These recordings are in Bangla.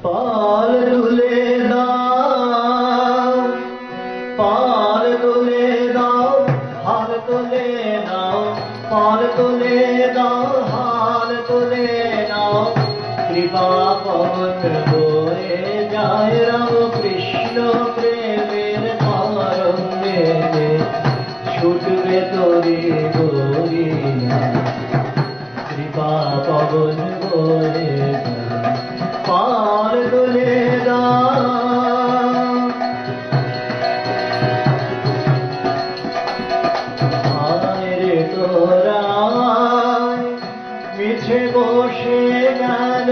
पाल तुले दाओ, पाल तुले दाओ, हाल तुले नाओ, पाल तुले दाओ, हाल तुले नाओ। कृपा पवन बोए जाए राम कृष्ण प्रेमेर तरंगे छुटबे तोरी गोरिया। कृपा पवन बोए जाए पाल तुले दाओ। आय रे तोरा मिछे बসে গেল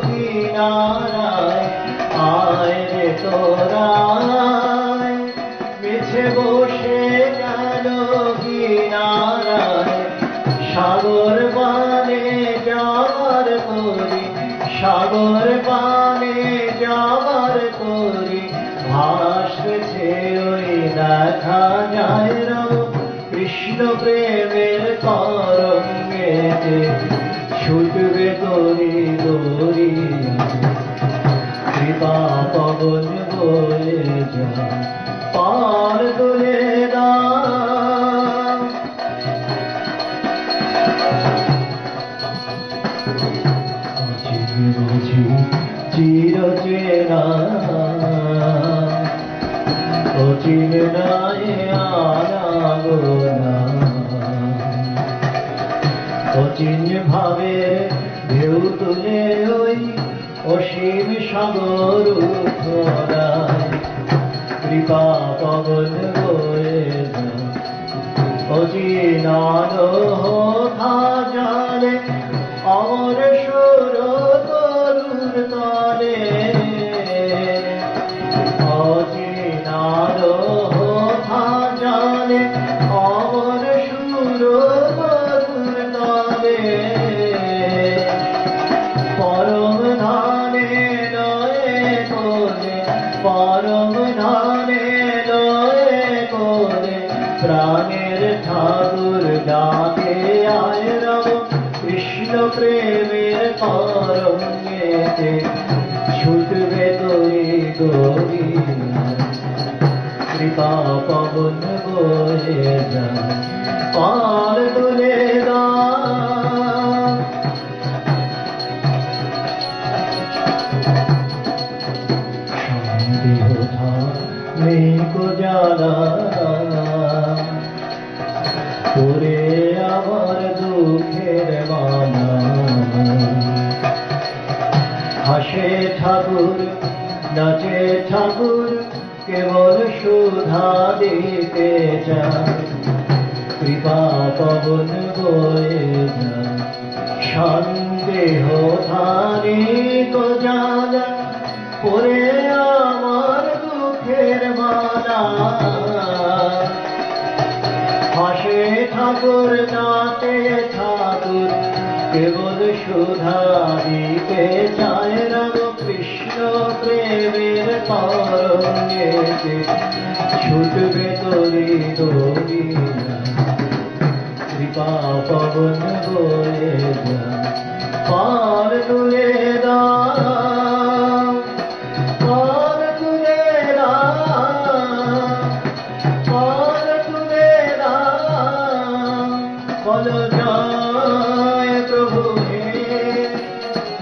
কিনারায়, আয় রে তোরা মিছে বসে গেল কিনারায়। সাগর পানে যাবার করি, সাগর পানে যাবার করি, ভাসছে ওই দেখা যায় রাম কৃষ্ণ প্রেমের তরঙ্গেতে ছুটবে তরি দরিয়া। কৃপা পবন বয়ে যায় পাল তুলে দাও। বুঝি চির চেনা অচিন নাই আনাগোনা, অচিন ভাবে ঢেউ তুলে ওই অসীম সাগর ধরায়। কৃপা পবন বয়ে যায় অচিনান হোথা জানে অমর সুর তরুর তলে। অচিনান হোথা জানে অমর সুর তরুর তলে। পরম ধানে লয়ে কোলে, পরম ধানে লয়ে কোলে, প্রাণের ঠাকুর ডাকে আয় রাম কৃষ্ণ প্রেমের তরঙ্গেতে ছুটবে তরি গরিয়া। কৃপা পবন বয়ে যায় পাল তুলে দাও। সন্দেহ নেই কো জানা করে আমার দুঃখের মানা। হাসে ঠাকুর নাচে ঠাকুর কেবল সুধা দিতে চায়। কৃপা পবন বয়ে যায় সন্দেহ ধারে কো জানা করে আমার দুঃখের মালা। হাসে ঠাকুর নাচে ঠাকুর কেবল সুধা দিতে চায় রাম কৃষ্ণ প্রেমের তরঙ্গেতে ছুটবে তরি দরিয়া। কৃপা পবন বয়ে যায় পাল তুলে দাও, পাল তুলে দাও, পাল তুলে দাও। বলো জয় প্রভু হে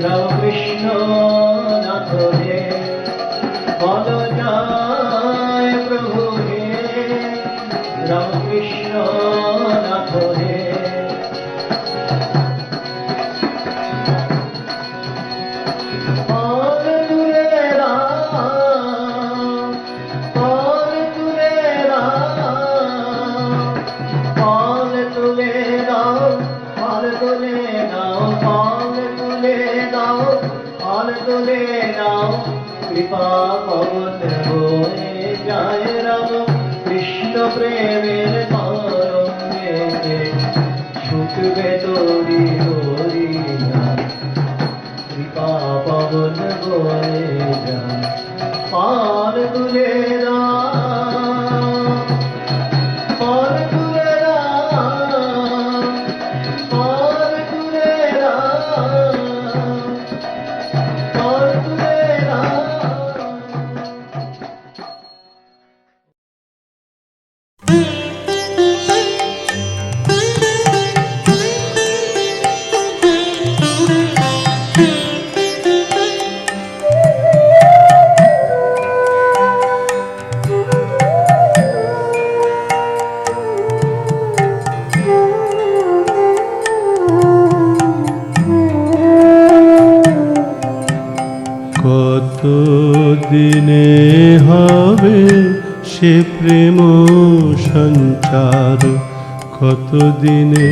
রাম কৃষ্ণ নাথ হে। বলো জয় প্রভু হে রাম কৃষ্ণ নাথ হে। পাল তুলে দাও, পাল তুলে দাও, পাল তুলে দাও, পাল তুলে দাও, পাল তুলে দাও, পাল তুলে দাও। কৃপা পবন বয়ে যায় রাম কৃষ্ণ প্রেমের তরঙ্গেতে ছুটবে তরি গরিয়া। কৃপা পবন বয়ে যায় পাল তুলে দাও, পাল তুলে দাও, পাল তুলে দাও, পাল তুলে দাও। কত দিনে হবে সে প্রেম সঞ্চার, কত দিনে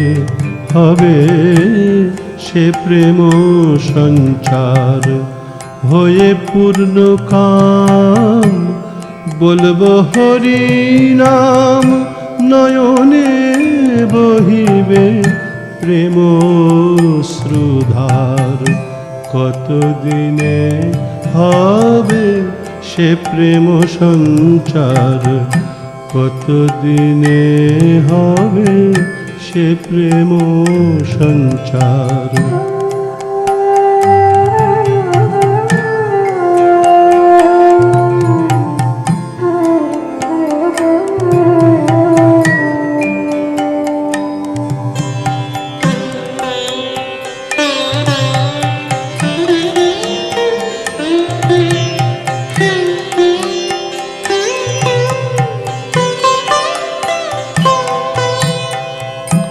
হবে সে প্রেম সঞ্চার। হয়ে পূর্ণ কাম বলবো হরি নাম, নয়নে বহিবে প্রেম শ্রুধার। কত দিনে হবে সে প্রেম সঞ্চার, কত দিনে হবে সে প্রেম সঞ্চার।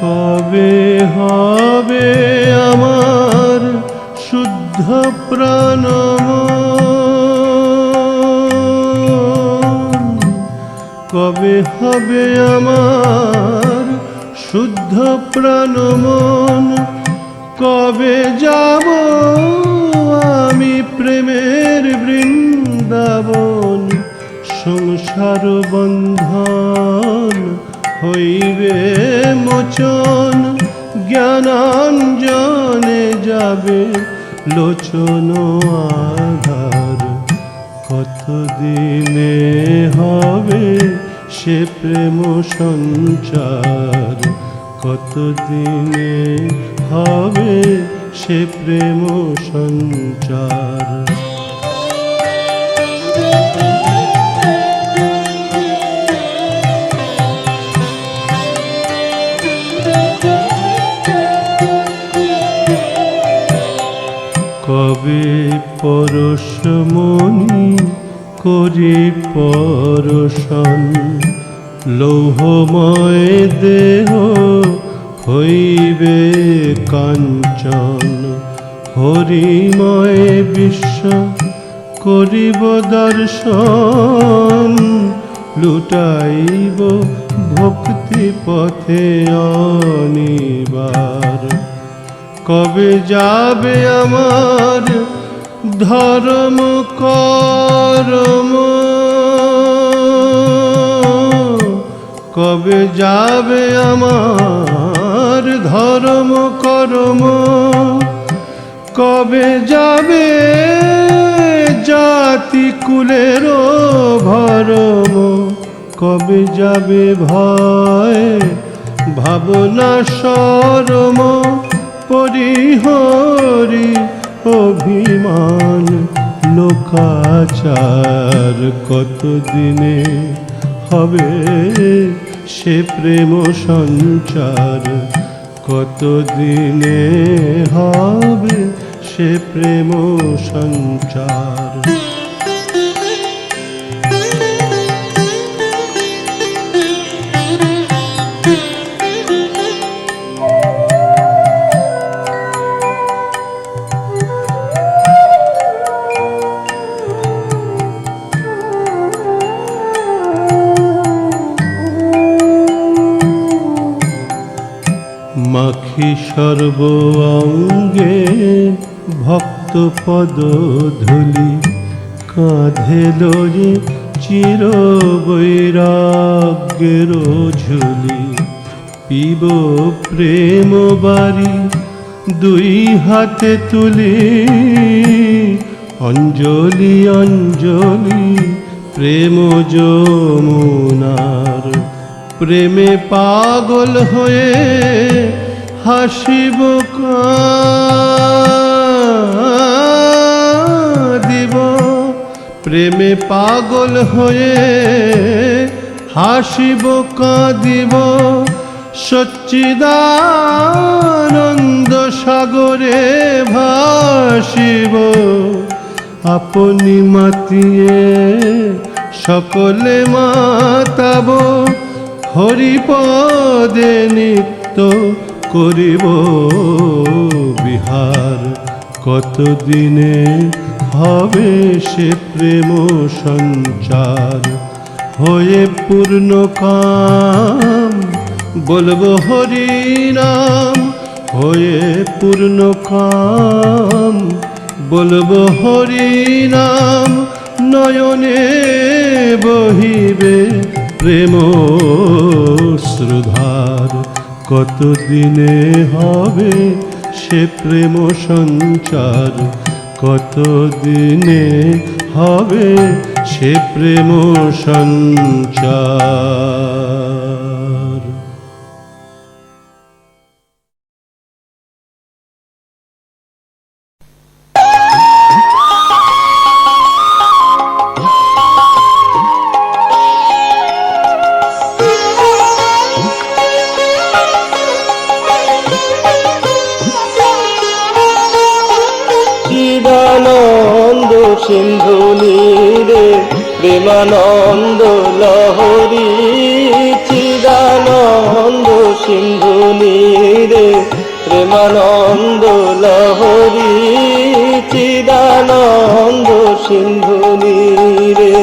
কবে হবে আমার শুদ্ধ প্রাণ মন, কবে হবে আমার শুদ্ধ প্রাণ মন, কবে যাব আমি প্রেমের বৃন্দাবন। সংসার বন্ধন হইবে মোচন, জ্ঞানাঞ্জনে যাবে লোচন আধার। কত দিনে হবে সে প্রেম সঞ্চার, কত দিনে হবে সে প্রেম সঞ্চার। কবে পরশমণি করি পরশন, লৌহময় দেহ হইবে কাঞ্চন। হরিময় বিশ্ব করিব দর্শন, লুটাইব ভক্তি পথে অনিবার। কবে যাবে আমার ধর্ম কর্ম, কবে যাবে আমার ধর্ম কর্ম, কবে যাবে জাতি কুলের ভরম, কবে যাবে ভয় ভাবনা শরম। পরিহরি অভিমান লোকাচার, কত দিনে হবে সে প্রেম সঞ্চার, কত দিনে হবে সে প্রেম সঞ্চার। মাখি সর্ব অঙ্গে ভক্ত পদ ধুলি, কাঁধে লয়ে চির বৈরাগ্যের ঝুলি। পিব প্রেম বারি দুই হাতে তুলি, অঞ্জলি অঞ্জলি প্রেম যমুনার। প্রেমে পাগল হয়ে হাসিব কাঁদিব, প্রেমে পাগল হয়ে হাসিব কাঁদিব। সচ্চিদানন্দ সাগরে ভাসিব, আপনি মাতিয়ে সকলে মাতাব। হরিপদে নিত্য করিব বিহার, কত দিনে হবে সে প্রেম সঞ্চার হয়ে পূর্ণ কাম। বলবো হরি নাম হয়ে পূর্ণ কাম, বলবো হরি নাম নয়নে বহিবে প্রেম শ্রুধার। কতদিনে হবে সে প্রেম সঞ্চার, কতদিনে হবে সে প্রেম সঞ্চার। চিদানন্দ সিন্ধু নীরে প্রেমানন্দ লহরী, চিদানন্দ সিন্ধু নীরে প্রেমানন্দ লহরী, চিদানন্দ সিন্ধু নীরে।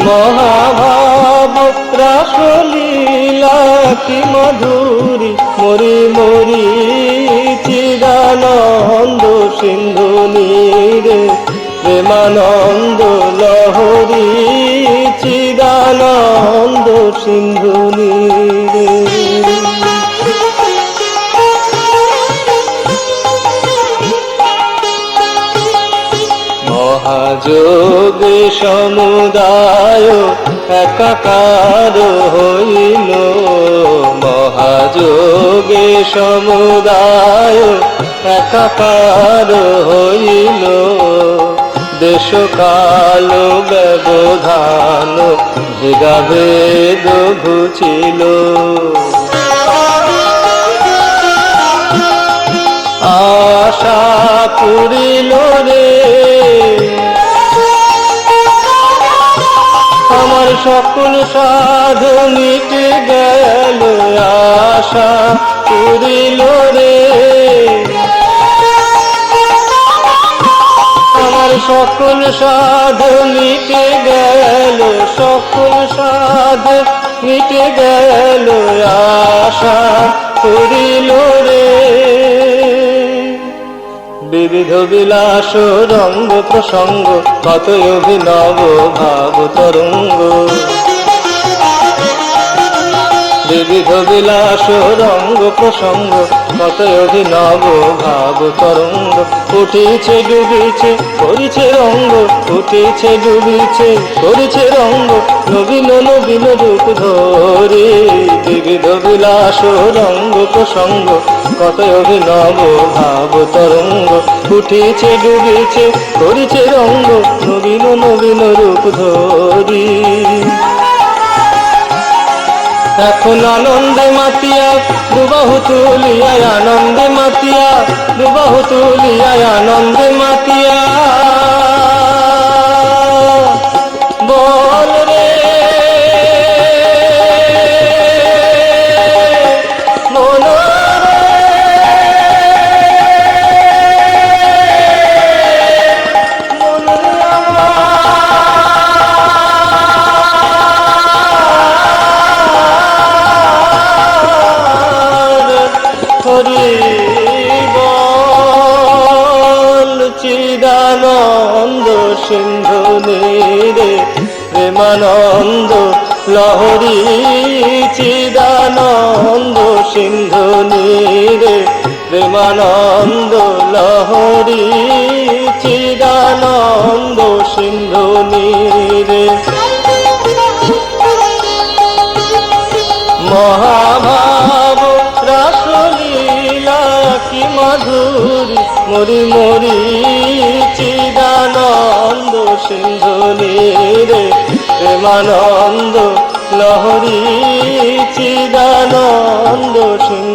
মহাভাব রাসলীলা কি মধুরী মরি মরি, চিদানন্দ সিন্ধু নীরে প্রেমানন্দ লহরী, চিদানন্দ সিন্ধু নীরে। মহাযোগে সমুদায় একাকার হইল, মহাযোগে সমুদায় একাকার হইল, দেশকাল ব্যবধান ভেদাভেদ ঘুচিল। আশা পুরিল রে আমার সকল সাধু মিটে গেল, আশা পুরিল রে আমার সকল সাধু মিটে গেল, সকল সাধু মিটে গেল, আশা পুরিল রে। বিবিধ বিলাস রঙ্গ প্রসঙ্গ কত অভিনব ভাব তরঙ্গ, বিবিধ বিলাস রঙ্গ প্রসঙ্গ কত অভিনব ভাব তরঙ্গ। উঠিছে ডুবিছে করিছে রঙ্গ, উঠিছে ডুবিছে করিছে রঙ্গ, নবীন নবীন রূপ ধরে। বিবিধ বিলাস রঙ্গ প্রসঙ্গ কত অভিনব ভাব তরঙ্গ, উঠিছে ডুবিছে করিছে রঙ্গ, নবীন নবীন রূপ ধরি। এখন আনন্দে মাতিয়া দুবাহু তুলিয়া, আনন্দে মাতিয়া দুবাহু তুলিয়া, আনন্দে মাতিয়া বল রে মন চিদানন্দ সিন্ধু নীরে প্রেমানন্দ লহরী, চিদানন্দ সিন্ধু নীরে প্রেমানন্দ লহরী, চিদানন্দ সিন্ধু নীরে। মহাভাব রাসলীলা কি মধুরী মরি মরি, চিদানন্দ সিন্ধু নীরে প্রেমানন্দ লহরী, চিদানন্দ সিন্ধু